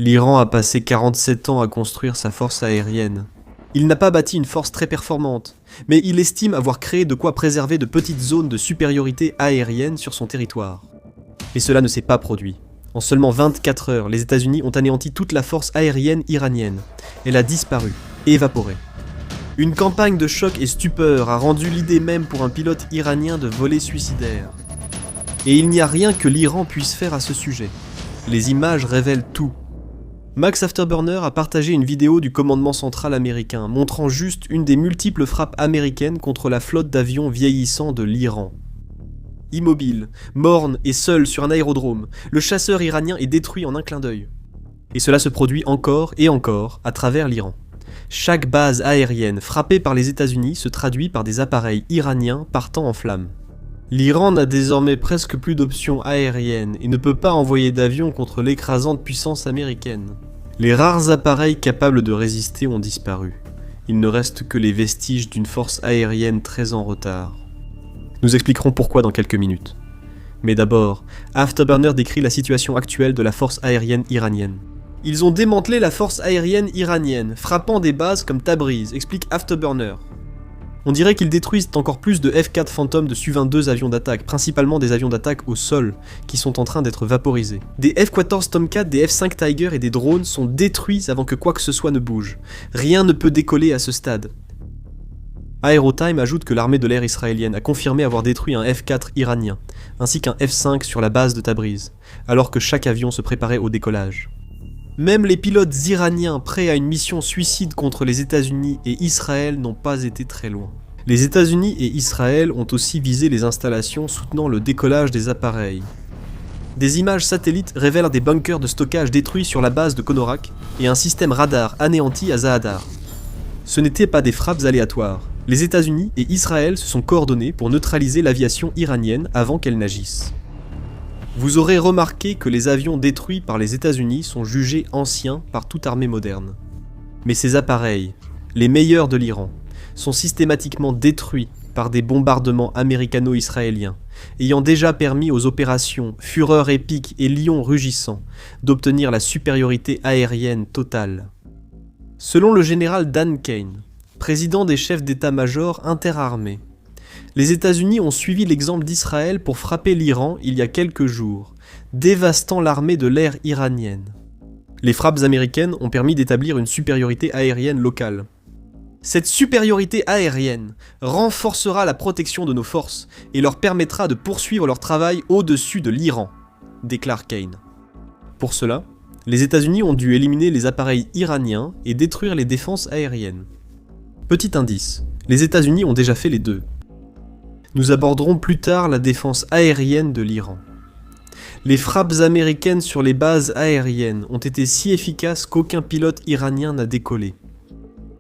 L'Iran a passé 47 ans à construire sa force aérienne. Il n'a pas bâti une force très performante, mais il estime avoir créé de quoi préserver de petites zones de supériorité aérienne sur son territoire. Mais cela ne s'est pas produit. En seulement 24 heures, les États-Unis ont anéanti toute la force aérienne iranienne. Elle a disparu, évaporé. Une campagne de choc et stupeur a rendu l'idée même pour un pilote iranien de voler suicidaire. Et il n'y a rien que l'Iran puisse faire à ce sujet. Les images révèlent tout. Max Afterburner a partagé une vidéo du commandement central américain, montrant juste une des multiples frappes américaines contre la flotte d'avions vieillissants de l'Iran. Immobile, morne et seul sur un aérodrome, le chasseur iranien est détruit en un clin d'œil. Et cela se produit encore et encore à travers l'Iran. Chaque base aérienne frappée par les États-Unis se traduit par des appareils iraniens partant en flammes. L'Iran n'a désormais presque plus d'options aériennes et ne peut pas envoyer d'avions contre l'écrasante puissance américaine. Les rares appareils capables de résister ont disparu. Il ne reste que les vestiges d'une force aérienne très en retard. Nous expliquerons pourquoi dans quelques minutes. Mais d'abord, Afterburner décrit la situation actuelle de la force aérienne iranienne. Ils ont démantelé la force aérienne iranienne, frappant des bases comme Tabriz, explique Afterburner. On dirait qu'ils détruisent encore plus de F-4 Phantom de Su-22 avions d'attaque, principalement des avions d'attaque au sol, qui sont en train d'être vaporisés. Des F-14 Tomcat, des F-5 Tiger et des drones sont détruits avant que quoi que ce soit ne bouge. Rien ne peut décoller à ce stade. Aerotime ajoute que l'armée de l'air israélienne a confirmé avoir détruit un F-4 iranien, ainsi qu'un F-5 sur la base de Tabriz, alors que chaque avion se préparait au décollage. Même les pilotes iraniens prêts à une mission suicide contre les États-Unis et Israël n'ont pas été très loin. Les États-Unis et Israël ont aussi visé les installations soutenant le décollage des appareils. Des images satellites révèlent des bunkers de stockage détruits sur la base de Konorak et un système radar anéanti à Zahadar. Ce n'étaient pas des frappes aléatoires. Les États-Unis et Israël se sont coordonnés pour neutraliser l'aviation iranienne avant qu'elle n'agisse. Vous aurez remarqué que les avions détruits par les États-Unis sont jugés anciens par toute armée moderne. Mais ces appareils, les meilleurs de l'Iran, sont systématiquement détruits par des bombardements américano-israéliens, ayant déjà permis aux opérations Fureur épique et Lion rugissant d'obtenir la supériorité aérienne totale. Selon le général Dan Kane, président des chefs d'état-major interarmés, les États-Unis ont suivi l'exemple d'Israël pour frapper l'Iran il y a quelques jours, dévastant l'armée de l'air iranienne. Les frappes américaines ont permis d'établir une supériorité aérienne locale. Cette supériorité aérienne renforcera la protection de nos forces et leur permettra de poursuivre leur travail au-dessus de l'Iran, déclare Kane. Pour cela, les États-Unis ont dû éliminer les appareils iraniens et détruire les défenses aériennes. Petit indice, les États-Unis ont déjà fait les deux. Nous aborderons plus tard la défense aérienne de l'Iran. Les frappes américaines sur les bases aériennes ont été si efficaces qu'aucun pilote iranien n'a décollé.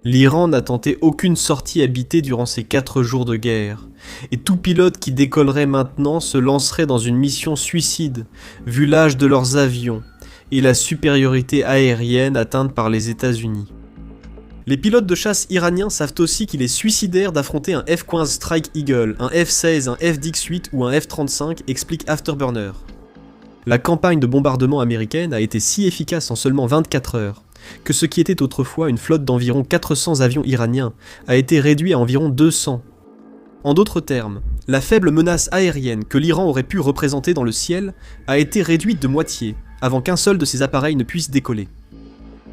L'Iran n'a tenté aucune sortie habitée durant ces 4 jours de guerre, et tout pilote qui décollerait maintenant se lancerait dans une mission suicide, vu l'âge de leurs avions et la supériorité aérienne atteinte par les États-Unis. Les pilotes de chasse iraniens savent aussi qu'il est suicidaire d'affronter un F-15 Strike Eagle, un F-16, un F-18 ou un F-35, explique Afterburner. La campagne de bombardement américaine a été si efficace en seulement 24 heures que ce qui était autrefois une flotte d'environ 400 avions iraniens a été réduit à environ 200. En d'autres termes, la faible menace aérienne que l'Iran aurait pu représenter dans le ciel a été réduite de moitié avant qu'un seul de ces appareils ne puisse décoller.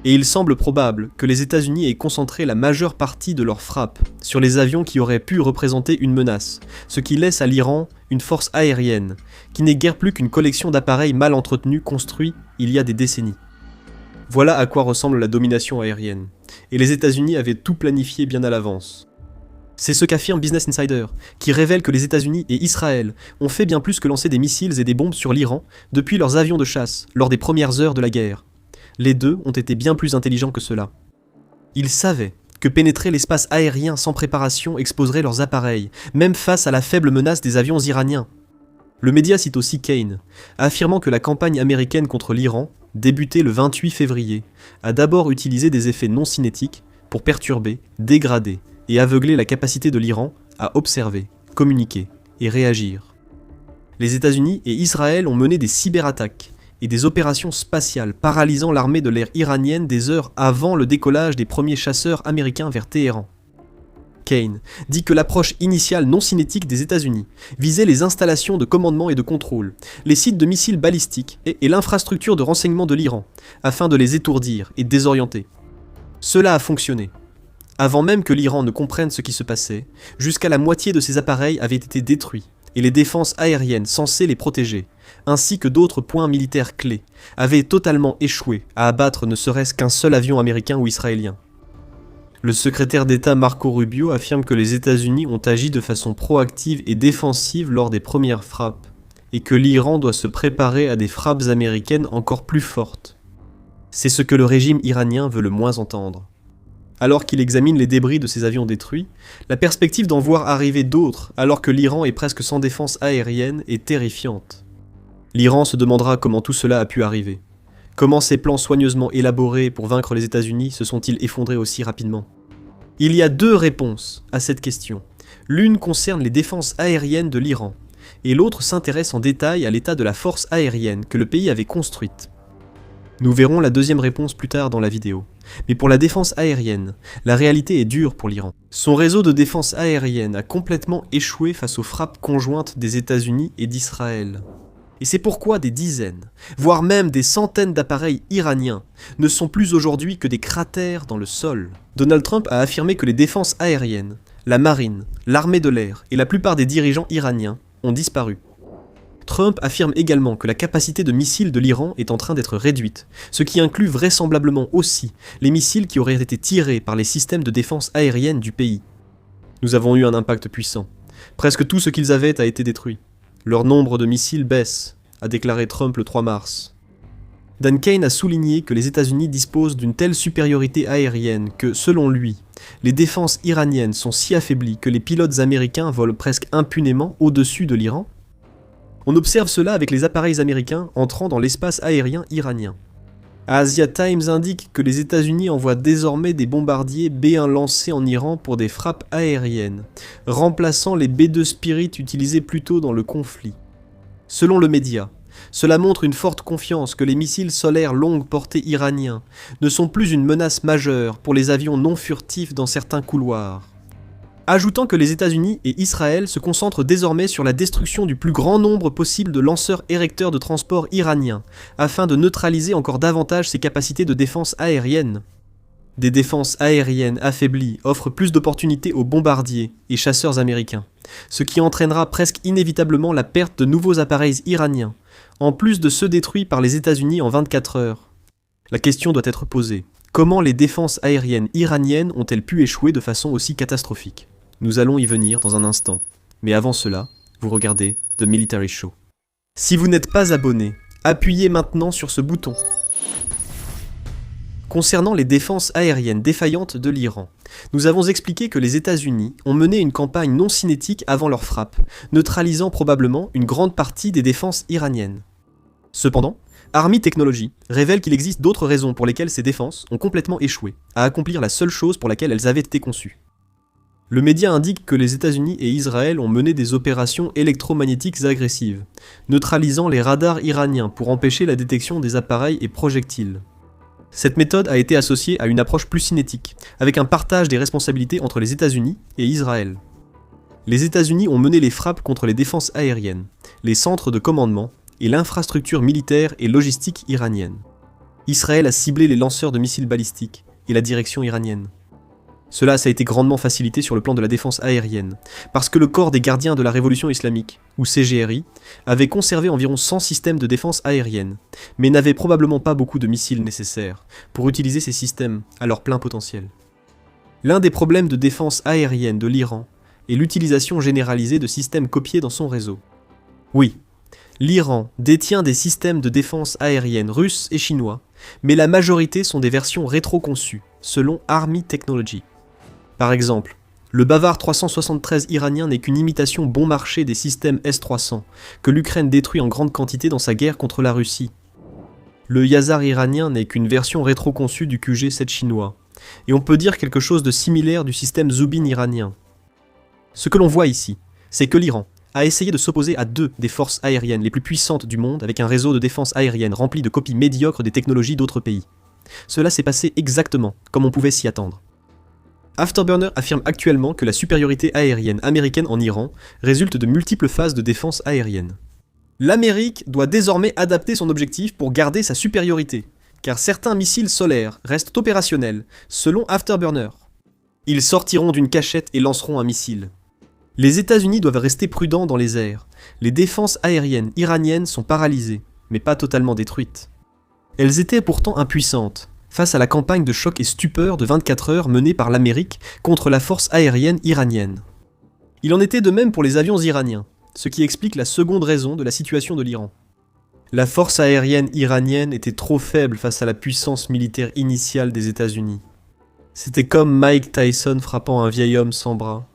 Et il semble probable que les États-Unis aient concentré la majeure partie de leurs frappes sur les avions qui auraient pu représenter une menace, ce qui laisse à l'Iran une force aérienne, qui n'est guère plus qu'une collection d'appareils mal entretenus construits il y a des décennies. Voilà à quoi ressemble la domination aérienne, et les États-Unis avaient tout planifié bien à l'avance. C'est ce qu'affirme Business Insider, qui révèle que les États-Unis et Israël ont fait bien plus que lancer des missiles et des bombes sur l'Iran depuis leurs avions de chasse, lors des premières heures de la guerre. Les deux ont été bien plus intelligents que cela. Ils savaient que pénétrer l'espace aérien sans préparation exposerait leurs appareils, même face à la faible menace des avions iraniens. Le média cite aussi Kane, affirmant que la campagne américaine contre l'Iran, débutée le 28 février, a d'abord utilisé des effets non cinétiques pour perturber, dégrader et aveugler la capacité de l'Iran à observer, communiquer et réagir. Les États-Unis et Israël ont mené des cyberattaques et des opérations spatiales paralysant l'armée de l'air iranienne des heures avant le décollage des premiers chasseurs américains vers Téhéran. Kane dit que l'approche initiale non cinétique des États-Unis visait les installations de commandement et de contrôle, les sites de missiles balistiques et l'infrastructure de renseignement de l'Iran, afin de les étourdir et désorienter. Cela a fonctionné. Avant même que l'Iran ne comprenne ce qui se passait, jusqu'à la moitié de ses appareils avaient été détruits, et les défenses aériennes censées les protéger, ainsi que d'autres points militaires clés, avaient totalement échoué à abattre ne serait-ce qu'un seul avion américain ou israélien. Le secrétaire d'État Marco Rubio affirme que les États-Unis ont agi de façon proactive et défensive lors des premières frappes, et que l'Iran doit se préparer à des frappes américaines encore plus fortes. C'est ce que le régime iranien veut le moins entendre. Alors qu'il examine les débris de ses avions détruits, la perspective d'en voir arriver d'autres, alors que l'Iran est presque sans défense aérienne, est terrifiante. L'Iran se demandera comment tout cela a pu arriver. Comment ces plans soigneusement élaborés pour vaincre les États-Unis se sont-ils effondrés aussi rapidement? Il y a deux réponses à cette question. L'une concerne les défenses aériennes de l'Iran, et l'autre s'intéresse en détail à l'état de la force aérienne que le pays avait construite. Nous verrons la deuxième réponse plus tard dans la vidéo. Mais pour la défense aérienne, la réalité est dure pour l'Iran. Son réseau de défense aérienne a complètement échoué face aux frappes conjointes des États-Unis et d'Israël. Et c'est pourquoi des dizaines, voire même des centaines d'appareils iraniens ne sont plus aujourd'hui que des cratères dans le sol. Donald Trump a affirmé que les défenses aériennes, la marine, l'armée de l'air et la plupart des dirigeants iraniens ont disparu. Trump affirme également que la capacité de missiles de l'Iran est en train d'être réduite, ce qui inclut vraisemblablement aussi les missiles qui auraient été tirés par les systèmes de défense aérienne du pays. Nous avons eu un impact puissant. Presque tout ce qu'ils avaient a été détruit. Leur nombre de missiles baisse, a déclaré Trump le 3 mars. Dan Kane a souligné que les États-Unis disposent d'une telle supériorité aérienne que, selon lui, les défenses iraniennes sont si affaiblies que les pilotes américains volent presque impunément au-dessus de l'Iran. On observe cela avec les appareils américains entrant dans l'espace aérien iranien. Asia Times indique que les États-Unis envoient désormais des bombardiers B-1 lancés en Iran pour des frappes aériennes, remplaçant les B-2 Spirit utilisés plus tôt dans le conflit. Selon le média, cela montre une forte confiance que les missiles solaires longue portée iraniens ne sont plus une menace majeure pour les avions non furtifs dans certains couloirs. Ajoutant que les États-Unis et Israël se concentrent désormais sur la destruction du plus grand nombre possible de lanceurs érecteurs de transport iraniens, afin de neutraliser encore davantage ses capacités de défense aérienne. Des défenses aériennes affaiblies offrent plus d'opportunités aux bombardiers et chasseurs américains, ce qui entraînera presque inévitablement la perte de nouveaux appareils iraniens, en plus de ceux détruits par les États-Unis en 24 heures. La question doit être posée. Comment les défenses aériennes iraniennes ont-elles pu échouer de façon aussi catastrophique ? Nous allons y venir dans un instant. Mais avant cela, vous regardez The Military Show. Si vous n'êtes pas abonné, appuyez maintenant sur ce bouton. Concernant les défenses aériennes défaillantes de l'Iran, nous avons expliqué que les États-Unis ont mené une campagne non cinétique avant leur frappe, neutralisant probablement une grande partie des défenses iraniennes. Cependant, Army Technology révèle qu'il existe d'autres raisons pour lesquelles ces défenses ont complètement échoué à accomplir la seule chose pour laquelle elles avaient été conçues. Le média indique que les États-Unis et Israël ont mené des opérations électromagnétiques agressives, neutralisant les radars iraniens pour empêcher la détection des appareils et projectiles. Cette méthode a été associée à une approche plus cinétique, avec un partage des responsabilités entre les États-Unis et Israël. Les États-Unis ont mené les frappes contre les défenses aériennes, les centres de commandement et l'infrastructure militaire et logistique iranienne. Israël a ciblé les lanceurs de missiles balistiques et la direction iranienne. Cela a été grandement facilité sur le plan de la défense aérienne, parce que le corps des gardiens de la révolution islamique, ou CGRI, avait conservé environ 100 systèmes de défense aérienne, mais n'avait probablement pas beaucoup de missiles nécessaires pour utiliser ces systèmes à leur plein potentiel. L'un des problèmes de défense aérienne de l'Iran est l'utilisation généralisée de systèmes copiés dans son réseau. Oui, l'Iran détient des systèmes de défense aérienne russes et chinois, mais la majorité sont des versions rétro-conçues, selon Army Technology. Par exemple, le Bavar 373 iranien n'est qu'une imitation bon marché des systèmes S-300, que l'Ukraine détruit en grande quantité dans sa guerre contre la Russie. Le Yazar iranien n'est qu'une version rétro-conçue du QG-7 chinois, et on peut dire quelque chose de similaire du système Zubin iranien. Ce que l'on voit ici, c'est que l'Iran a essayé de s'opposer à deux des forces aériennes les plus puissantes du monde avec un réseau de défense aérienne rempli de copies médiocres des technologies d'autres pays. Cela s'est passé exactement comme on pouvait s'y attendre. Afterburner affirme actuellement que la supériorité aérienne américaine en Iran résulte de multiples phases de défense aérienne. L'Amérique doit désormais adapter son objectif pour garder sa supériorité, car certains missiles solaires restent opérationnels, selon Afterburner. Ils sortiront d'une cachette et lanceront un missile. Les États-Unis doivent rester prudents dans les airs. Les défenses aériennes iraniennes sont paralysées, mais pas totalement détruites. Elles étaient pourtant impuissantes, face à la campagne de choc et stupeur de 24 heures menée par l'Amérique contre la force aérienne iranienne. Il en était de même pour les avions iraniens, ce qui explique la seconde raison de la situation de l'Iran. La force aérienne iranienne était trop faible face à la puissance militaire initiale des États-Unis. C'était comme Mike Tyson frappant un vieil homme sans bras.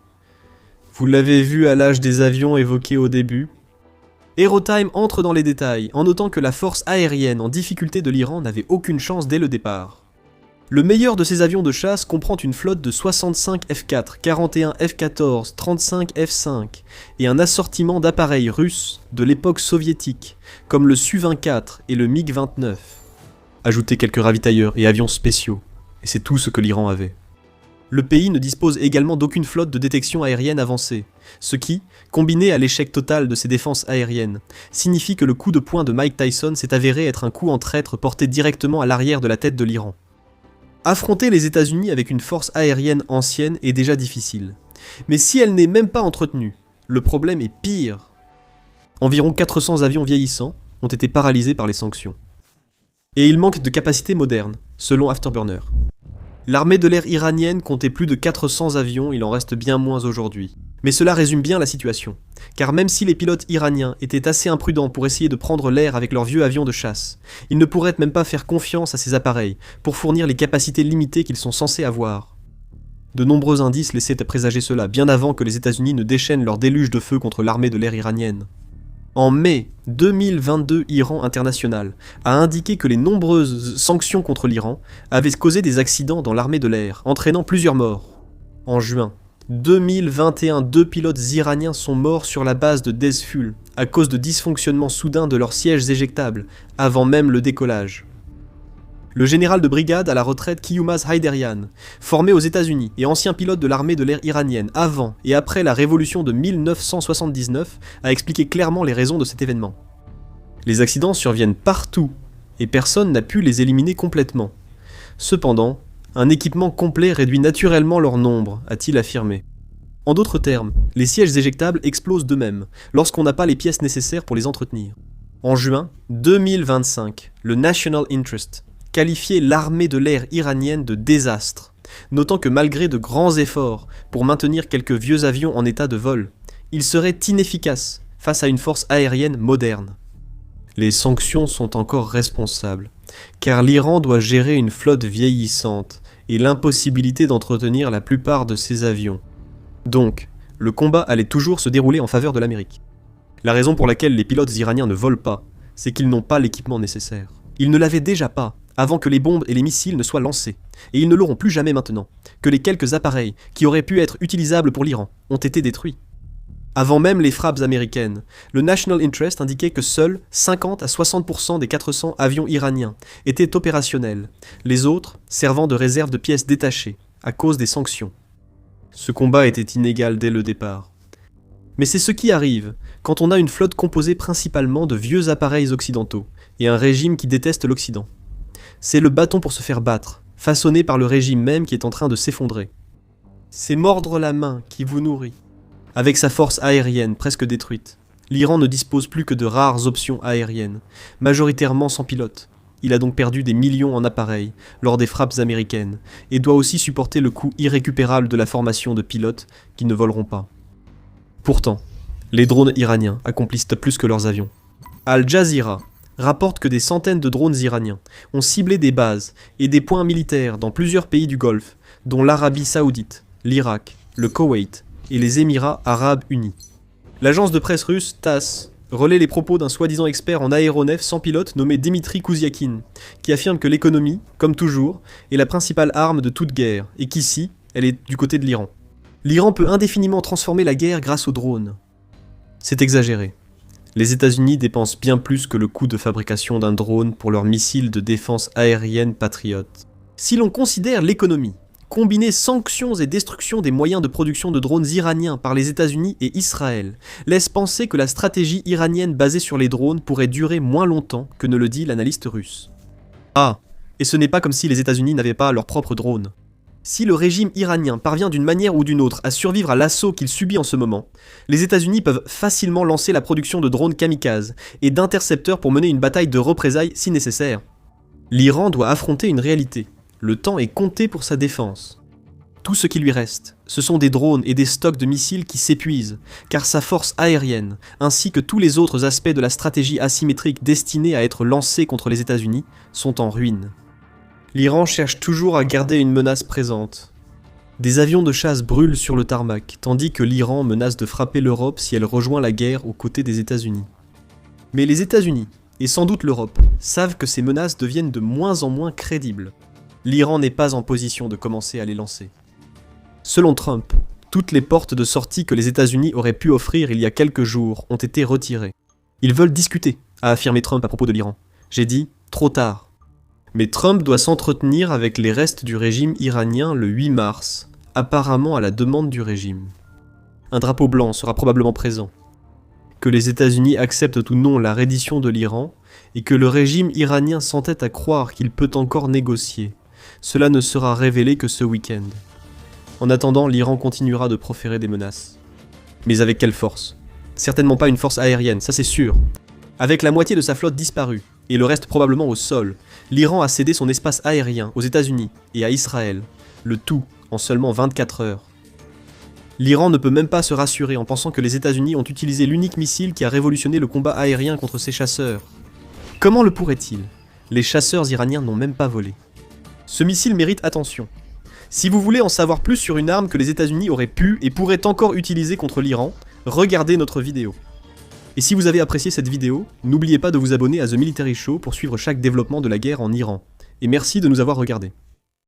Vous l'avez vu à l'âge des avions évoqué au début. Aerotime entre dans les détails en notant que la force aérienne en difficulté de l'Iran n'avait aucune chance dès le départ. Le meilleur de ces avions de chasse comprend une flotte de 65 F4, 41 F14, 35 F5 et un assortiment d'appareils russes de l'époque soviétique, comme le Su-24 et le MiG-29. Ajoutez quelques ravitailleurs et avions spéciaux, et c'est tout ce que l'Iran avait. Le pays ne dispose également d'aucune flotte de détection aérienne avancée, ce qui, combiné à l'échec total de ses défenses aériennes, signifie que le coup de poing de Mike Tyson s'est avéré être un coup en traître porté directement à l'arrière de la tête de l'Iran. Affronter les États-Unis avec une force aérienne ancienne est déjà difficile. Mais si elle n'est même pas entretenue, le problème est pire. Environ 400 avions vieillissants ont été paralysés par les sanctions. Et il manque de capacités modernes, selon Afterburner. L'armée de l'air iranienne comptait plus de 400 avions, il en reste bien moins aujourd'hui. Mais cela résume bien la situation, car même si les pilotes iraniens étaient assez imprudents pour essayer de prendre l'air avec leurs vieux avions de chasse, ils ne pourraient même pas faire confiance à ces appareils pour fournir les capacités limitées qu'ils sont censés avoir. De nombreux indices laissaient à présager cela, bien avant que les États-Unis ne déchaînent leur déluge de feu contre l'armée de l'air iranienne. En mai 2022, Iran International a indiqué que les nombreuses sanctions contre l'Iran avaient causé des accidents dans l'armée de l'air, entraînant plusieurs morts. En juin 2021, 2 pilotes iraniens sont morts sur la base de Dezful à cause de dysfonctionnements soudains de leurs sièges éjectables, avant même le décollage. Le général de brigade à la retraite Kiyumaz Haydarian, formé aux États-Unis et ancien pilote de l'armée de l'air iranienne avant et après la révolution de 1979, a expliqué clairement les raisons de cet événement. Les accidents surviennent partout et personne n'a pu les éliminer complètement. Cependant, un équipement complet réduit naturellement leur nombre, a-t-il affirmé. En d'autres termes, les sièges éjectables explosent d'eux-mêmes lorsqu'on n'a pas les pièces nécessaires pour les entretenir. En juin 2025, le National Interest qualifiait l'armée de l'air iranienne de désastre, notant que malgré de grands efforts pour maintenir quelques vieux avions en état de vol, ils seraient inefficaces face à une force aérienne moderne. Les sanctions sont encore responsables, car l'Iran doit gérer une flotte vieillissante et l'impossibilité d'entretenir la plupart de ses avions. Donc, le combat allait toujours se dérouler en faveur de l'Amérique. La raison pour laquelle les pilotes iraniens ne volent pas, c'est qu'ils n'ont pas l'équipement nécessaire. Ils ne l'avaient déjà pas, avant que les bombes et les missiles ne soient lancés, et ils ne l'auront plus jamais maintenant, que les quelques appareils qui auraient pu être utilisables pour l'Iran ont été détruits. Avant même les frappes américaines, le National Interest indiquait que seuls 50 à 60% des 400 avions iraniens étaient opérationnels, les autres servant de réserve de pièces détachées, à cause des sanctions. Ce combat était inégal dès le départ. Mais c'est ce qui arrive quand on a une flotte composée principalement de vieux appareils occidentaux, et un régime qui déteste l'Occident. C'est le bâton pour se faire battre, façonné par le régime même qui est en train de s'effondrer. C'est mordre la main qui vous nourrit. Avec sa force aérienne presque détruite, l'Iran ne dispose plus que de rares options aériennes, majoritairement sans pilote. Il a donc perdu des millions en appareils lors des frappes américaines, et doit aussi supporter le coût irrécupérable de la formation de pilotes qui ne voleront pas. Pourtant, les drones iraniens accomplissent plus que leurs avions. Al Jazeera rapporte que des centaines de drones iraniens ont ciblé des bases et des points militaires dans plusieurs pays du Golfe, dont l'Arabie Saoudite, l'Irak, le Koweït et les Émirats Arabes Unis. L'agence de presse russe TASS relaie les propos d'un soi-disant expert en aéronefs sans pilote nommé Dmitry Kouziakin, qui affirme que l'économie, comme toujours, est la principale arme de toute guerre, et qu'ici, elle est du côté de l'Iran. L'Iran peut indéfiniment transformer la guerre grâce aux drones. C'est exagéré. Les États-Unis dépensent bien plus que le coût de fabrication d'un drone pour leurs missiles de défense aérienne Patriot. Si l'on considère l'économie, combiner sanctions et destruction des moyens de production de drones iraniens par les États-Unis et Israël laisse penser que la stratégie iranienne basée sur les drones pourrait durer moins longtemps que ne le dit l'analyste russe. Ah, et ce n'est pas comme si les États-Unis n'avaient pas leurs propres drones. Si le régime iranien parvient d'une manière ou d'une autre à survivre à l'assaut qu'il subit en ce moment, les États-Unis peuvent facilement lancer la production de drones kamikazes et d'intercepteurs pour mener une bataille de représailles si nécessaire. L'Iran doit affronter une réalité. Le temps est compté pour sa défense. Tout ce qui lui reste, ce sont des drones et des stocks de missiles qui s'épuisent, car sa force aérienne, ainsi que tous les autres aspects de la stratégie asymétrique destinée à être lancée contre les États-Unis, sont en ruine. L'Iran cherche toujours à garder une menace présente. Des avions de chasse brûlent sur le tarmac, tandis que l'Iran menace de frapper l'Europe si elle rejoint la guerre aux côtés des États-Unis. Mais les États-Unis, et sans doute l'Europe, savent que ces menaces deviennent de moins en moins crédibles. L'Iran n'est pas en position de commencer à les lancer. Selon Trump, toutes les portes de sortie que les États-Unis auraient pu offrir il y a quelques jours ont été retirées. Ils veulent discuter, a affirmé Trump à propos de l'Iran. J'ai dit, trop tard. Mais Trump doit s'entretenir avec les restes du régime iranien le 8 mars, apparemment à la demande du régime. Un drapeau blanc sera probablement présent. Que les États-Unis acceptent ou non la reddition de l'Iran, et que le régime iranien s'entête à croire qu'il peut encore négocier, cela ne sera révélé que ce week-end. En attendant, l'Iran continuera de proférer des menaces. Mais avec quelle force? Certainement pas une force aérienne, ça c'est sûr. Avec la moitié de sa flotte disparue, et le reste probablement au sol, l'Iran a cédé son espace aérien aux États-Unis et à Israël, le tout en seulement 24 heures. L'Iran ne peut même pas se rassurer en pensant que les États-Unis ont utilisé l'unique missile qui a révolutionné le combat aérien contre ses chasseurs. Comment le pourrait-il? Les chasseurs iraniens n'ont même pas volé. Ce missile mérite attention. Si vous voulez en savoir plus sur une arme que les États-Unis auraient pu et pourraient encore utiliser contre l'Iran, regardez notre vidéo. Et si vous avez apprécié cette vidéo, n'oubliez pas de vous abonner à The Military Show pour suivre chaque développement de la guerre en Iran. Et merci de nous avoir regardés.